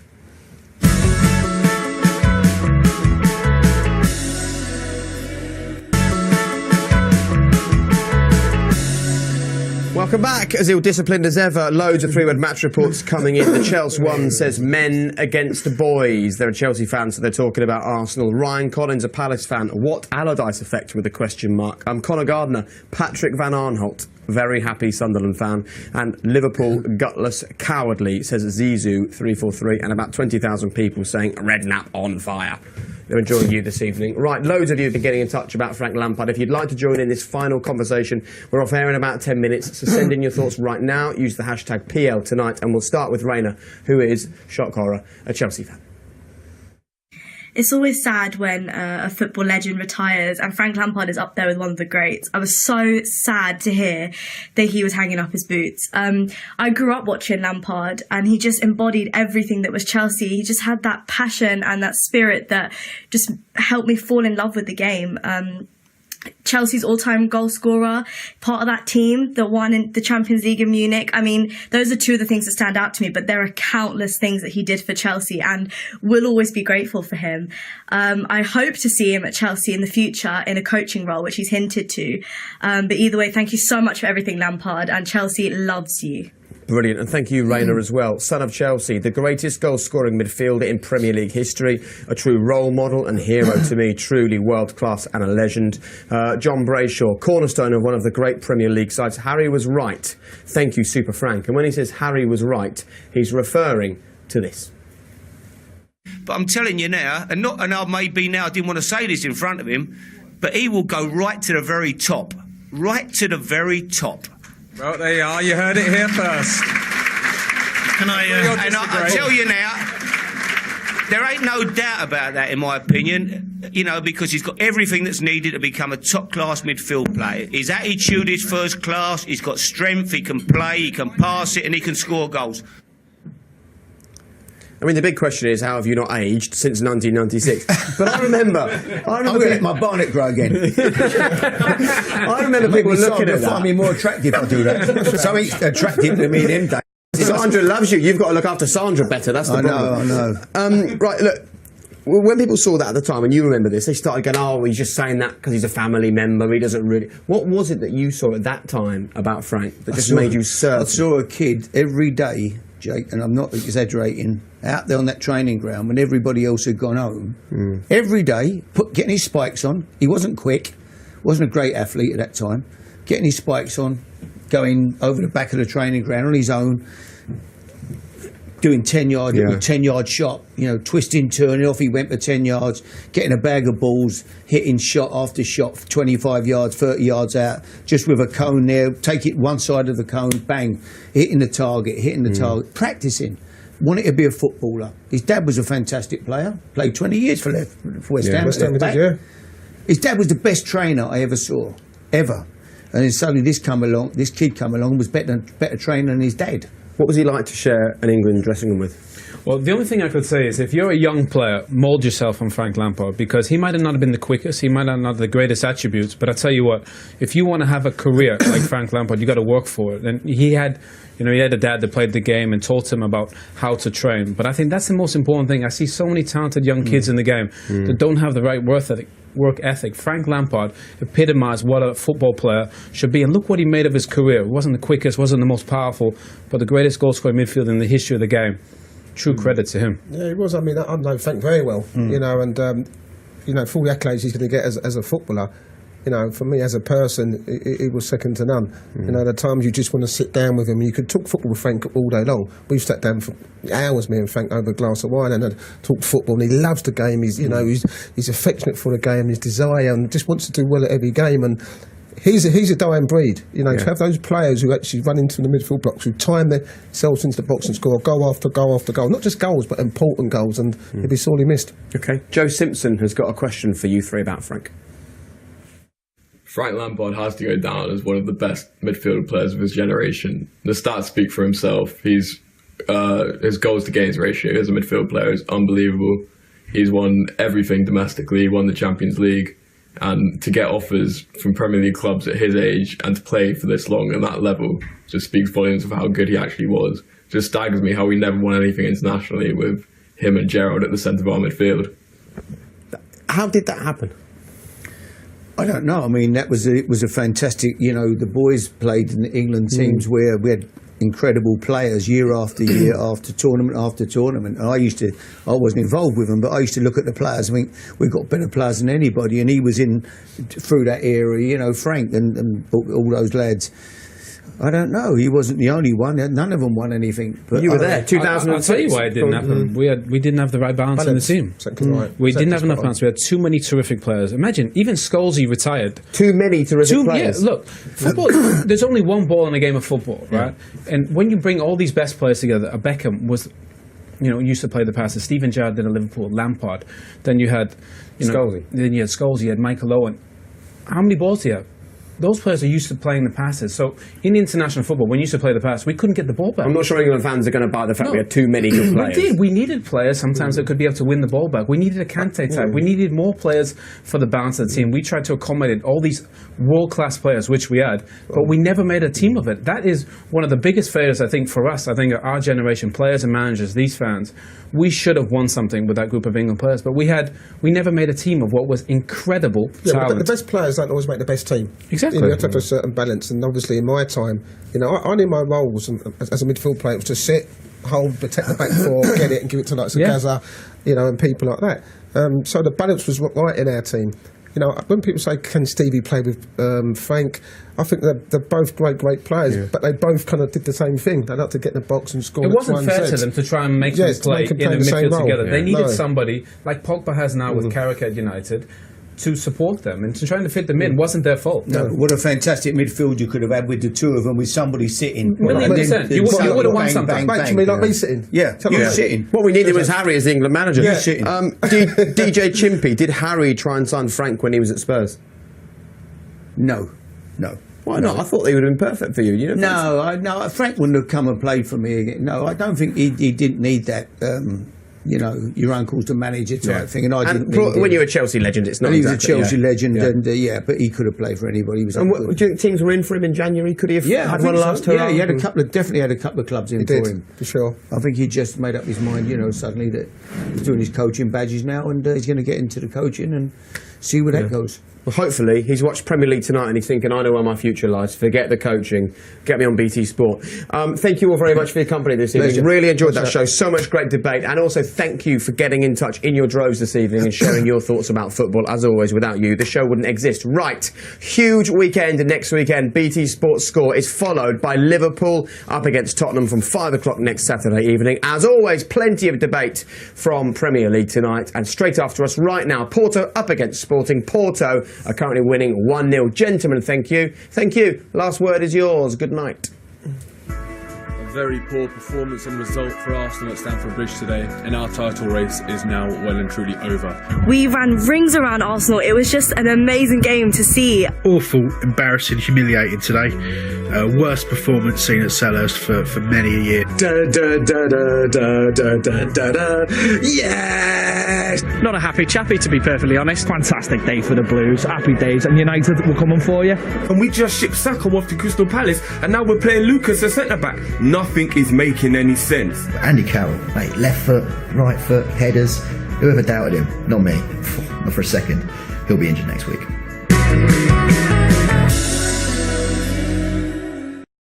Welcome back. As ill-disciplined as ever, loads of three-word match reports coming in. The Chelsea one says men against the boys. They're a Chelsea fan, so they're talking about Arsenal. Ryan Collins, a Palace fan. What Allardyce effect with a question mark? I'm Conor Gardner. Patrick Van Arnholt, very happy Sunderland fan. And Liverpool, gutless, cowardly, says Zizou343. And about 20,000 people saying Redknapp on fire. They're enjoying you this evening. Right, loads of you have been getting in touch about Frank Lampard. If you'd like to join in this final conversation, we're off air in about 10 minutes, so send in your thoughts right now. Use the hashtag PLTonight, and we'll start with Raina, who is, shock horror, a Chelsea fan. It's always sad when a football legend retires, and Frank Lampard is up there with one of the greats. I was so sad to hear that he was hanging up his boots. I grew up watching Lampard, and he just embodied everything that was Chelsea. He just had that passion and that spirit that just helped me fall in love with the game. Chelsea's all-time goal scorer, part of that team that won in the Champions League in Munich. I mean, those are two of the things that stand out to me, but there are countless things that he did for Chelsea, and we'll always be grateful for him. I hope to see him at Chelsea in the future in a coaching role, which he's hinted to. But either way, thank you so much for everything, Lampard, and Chelsea loves you. Brilliant, and thank you, Raina, as well. Son of Chelsea, the greatest goal-scoring midfielder in Premier League history, a true role model and hero to me, truly world-class and a legend. John Brayshaw, cornerstone of one of the great Premier League sides. Harry was right. Thank you, Super Frank. And when he says Harry was right, he's referring to this. But I'm telling you now, and I maybe now I didn't want to say this in front of him, but he will go right to the very top. Right to the very top. Well, there you are. You heard it here first. Can I tell you now, there ain't no doubt about that, in my opinion, because he's got everything that's needed to become a top-class midfield player. His attitude is first class, he's got strength, he can play, he can pass it, and he can score goals. I mean, the big question is, how have you not aged since 1996? But I remember I'm going to let my barnet grow again. I remember people looking at that. Find me more attractive if I do that. Something attractive to me in them days. Sandra loves you. You've got to look after Sandra better. That's the problem. I know. Right, look. When people saw that at the time, and you remember this, they started going, oh, he's just saying that because he's a family member. He doesn't really... What was it that you saw at that time about Frank that just made you certain? I saw a kid every day, Jake, and I'm not exaggerating, out there on that training ground when everybody else had gone home. Every day, getting his spikes on. He wasn't quick, wasn't a great athlete at that time. Getting his spikes on, going over the back of the training ground on his own, doing 10-yard shot, twisting, turning off. He went for 10 yards, getting a bag of balls, hitting shot after shot, 25 yards, 30 yards out, just with a cone there, take it one side of the cone, bang, hitting the target, practicing. Wanted to be a footballer. His dad was a fantastic player, played 20 years for West Ham. His dad was the best trainer I ever saw, ever. And then suddenly this kid come along, was better trainer than his dad. What was he like to share an England dressing room with? Well, the only thing I could say is if you're a young player, mould yourself on Frank Lampard, because he might have not been the quickest, he might not have the greatest attributes, but I tell you what, if you want to have a career like Frank Lampard, you got to work for it. And he had a dad that played the game and taught him about how to train. But I think that's the most important thing. I see so many talented young kids in the game that don't have the right work ethic. Frank Lampard epitomised what a football player should be, and look what he made of his career. He wasn't the quickest, wasn't the most powerful, but the greatest goal-scoring midfielder in the history of the game. True credit to him. Yeah, he was. I mean, I know Frank very well, and for all the accolades he's going to get as a footballer, for me as a person, he was second to none. The times you just want to sit down with him, you could talk football with Frank all day long. We've sat down for hours, me and Frank, over a glass of wine and talked football. And he loves the game. He's affectionate for the game, his desire, and just wants to do well at every game. And he's a dying breed. To have those players who actually run into the midfield blocks, who time themselves into the box and score goal after goal after goal, not just goals but important goals, and he'll be sorely missed. Okay, Joe Simpson has got a question for you three about Frank. Frank Lampard has to go down as one of the best midfield players of his generation. The stats speak for himself. His goals to gains ratio as a midfield player is unbelievable. He's won everything domestically, he won the Champions League, and to get offers from Premier League clubs at his age and to play for this long at that level just speaks volumes of how good he actually was. Just staggers me how we never won anything internationally with him and Gerrard at the centre of our midfield. How did that happen? I don't know. I mean, it was a fantastic. You know, the boys played in the England teams where we had incredible players year after year, after tournament. And I wasn't involved with them, but I used to look at the players. I mean, we've got better players than anybody, and he was in through that era. You know, Frank and all those lads. I don't know. He wasn't the only one. None of them won anything. But you were there, 2006. I'll tell you why it didn't happen. We didn't have the right balance in the team. We didn't have enough balance. We had too many terrific players. Imagine, even Scholesy retired. Too many terrific players. Yeah, look, football. There's only one ball in a game of football, right? And when you bring all these best players together, Beckham was, used to play the passes. Steven Gerrard did at Liverpool. Lampard. Then you had, Scholesy. Then you had Scholesy. You had Michael Owen. How many balls do you have? Those players are used to playing the passes. So in international football, when you used to play the pass, we couldn't get the ball back. I'm not sure England fans are going to buy the fact we had too many good players. We did. We needed players sometimes that could be able to win the ball back. We needed a Kante type. We needed more players for the balance of the team. We tried to accommodate all these world-class players, which we had, but we never made a team of it. That is one of the biggest failures, I think, for us. I think our generation, players and managers, these fans, we should have won something with that group of England players, but we never made a team of what was incredible talent. But the best players don't always make the best team. Exactly. You have to have a certain balance, and obviously in my time, I knew my roles as a midfield player was to sit, hold, protect the back four, get it and give it to like Gaza, and people like that. So the balance was right in our team. When people say, can Stevie play with Frank, I think they're both great players, but they both kind of did the same thing. They like to get in the box and score. It wasn't fair to them to try and make them play in the midfield together. They needed somebody, like Pogba has now with Carrick at United, to support them and to trying to fit them in. Wasn't their fault. No, what a fantastic midfield you could have had with the two of them, with somebody sitting. You would have won something. Mate, you mean like me sitting? Yeah, you sitting. What we needed was Harry as the England manager. Yeah. Sitting. DJ Chimpy, did Harry try and sign Frank when he was at Spurs? No. Why not? I thought they would have been perfect for you. No, Frank wouldn't have come and played for me again. No, I don't think he didn't need that. Your uncle's the manager type thing, and I didn't. When you're a Chelsea legend, it's not. And he exactly, was a Chelsea legend, and but he could have played for anybody. He was. And do you think teams were in for him in January? Could he have had one last hurrah? Yeah, he had definitely had a couple of clubs in for him for sure. I think he just made up his mind, suddenly that he's doing his coaching badges now, and he's going to get into the coaching and see where that goes. Well, hopefully, he's watched Premier League tonight and he's thinking, I know where my future lies. Forget the coaching. Get me on BT Sport. Thank you all very much for your company this evening. Pleasure. Really enjoyed that show. So much great debate. And also, thank you for getting in touch in your droves this evening and sharing your thoughts about football. As always, without you, the show wouldn't exist. Right. Huge weekend. And next weekend, BT Sports Score is followed by Liverpool up against Tottenham from 5 o'clock next Saturday evening. As always, plenty of debate from Premier League tonight. And straight after us right now, Porto up against Sporting. Porto are currently winning 1-0. Gentlemen, thank you. Thank you. Last word is yours. Good night. A very poor performance and result for Arsenal at Stamford Bridge today, and our title race is now well and truly over. We ran rings around Arsenal. It was just an amazing game to see. Awful, embarrassing, humiliating today. Worst performance seen at Selhurst for many a year. Yes! Not a happy chappy, to be perfectly honest. Fantastic day for the Blues. Happy days, and United will come on for you. And we just shipped Saka off to Crystal Palace, and now we're playing Lucas as centre-back. Nothing is making any sense. Andy Carroll, mate, left foot, right foot, headers. Whoever doubted him? Not me. Not for a second. He'll be injured next week.